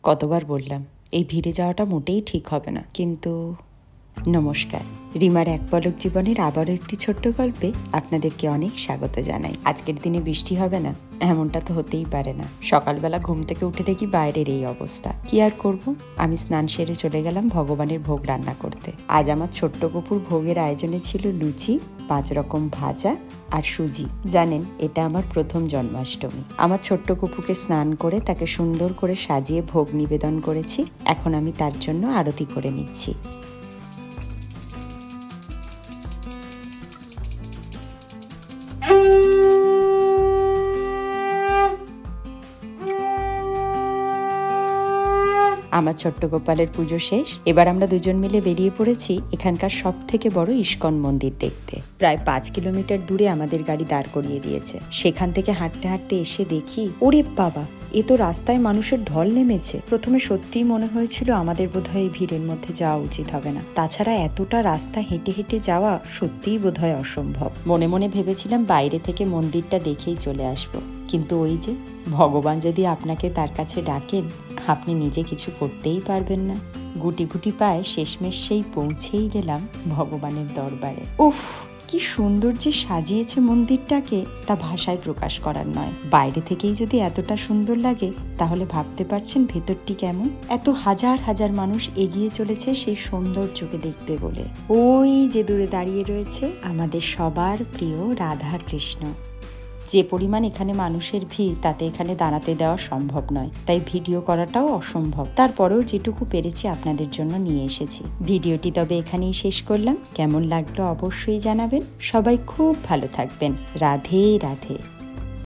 কতবার বললাম এই ভিড়ে যাওয়াটা মোটেই ঠিক হবে না, কিন্তু নমস্কার, রিমার এক পলক জীবনের আবারও একটি ছোট্ট গল্পে আপনাদেরকে অনেক স্বাগত জানাই। আজকের দিনে বৃষ্টি হবে না এমনটা তো হতেই পারে না। সকালবেলা ঘুম থেকে উঠে দেখি বাইরের এই অবস্থা। কি আর করব, আমি স্নান সেরে চলে গেলাম ভগবানের ভোগ রান্না করতে। আজ আমার ছোট্ট কপুর ভোগের আয়োজনে ছিল লুচি, 5 রকম ভাজা আর সুজি। জানেন, এটা আমার প্রথম জন্মাষ্টমী। আমার ছোট্ট কপুকে স্নান করে তাকে সুন্দর করে সাজিয়ে ভোগ নিবেদন করেছি। এখন আমি তার জন্য আরতি করে নিচ্ছি। আমার ছোট্ট গোপালের পুজো শেষ। এবার আমরা দুজন মিলে বেরিয়ে পড়েছি এখানকার সব থেকে বড় ইস্কন মন্দির দেখতে। প্রায় 5 কিলোমিটার দূরে আমাদের গাড়ি দাঁড় করিয়ে দিয়েছে। সেখান থেকে হাঁটতে হাঁটতে এসে দেখি, ওরে বাবা, এ তো রাস্তায় মানুষের ঢল নেমেছে। প্রথমে সত্যিই মনে হয়েছিল আমাদের বোধহয় এই ভিড়ের মধ্যে যাওয়া উচিত হবে না। তাছাড়া এতটা রাস্তা হেঁটে হেঁটে যাওয়া সত্যিই বোধহয় অসম্ভব। মনে মনে ভেবেছিলাম বাইরে থেকে মন্দিরটা দেখেই চলে আসবো, কিন্তু ওই যে, ভগবান যদি আপনাকে তার কাছে ডাকেন, আপনি নিজে কিছু করতেই পারবেন না। গুটি গুটি পায়ে শেষমেশ সেই পৌঁছেই গেলাম ভগবানের দরবারে। উফ, কি সুন্দর যে সাজিয়েছে মন্দিরটাকে, তা ভাষায় প্রকাশ করার নয়। বাইরে থেকেই যদি এতটা সুন্দর লাগে, তাহলে ভাবতে পারছেন ভেতরটি কেমন। এত হাজার হাজার মানুষ এগিয়ে চলেছে সেই সৌন্দর্যকে দেখতে বলে। ওই যে দূরে দাঁড়িয়ে রয়েছে আমাদের সবার প্রিয় রাধা কৃষ্ণ। যে পরিমাণ এখানে মানুষের ভিড়, তাতে এখানে দাঁড়াতে দেওয়া সম্ভব নয়, তাই ভিডিও করাটাও অসম্ভব। তারপরেও যেটুকু পেরেছি আপনাদের জন্য নিয়ে এসেছি। ভিডিওটি তবে এখানেই শেষ করলাম। কেমন লাগলো অবশ্যই জানাবেন। সবাই খুব ভালো থাকবেন। রাধে রাধে।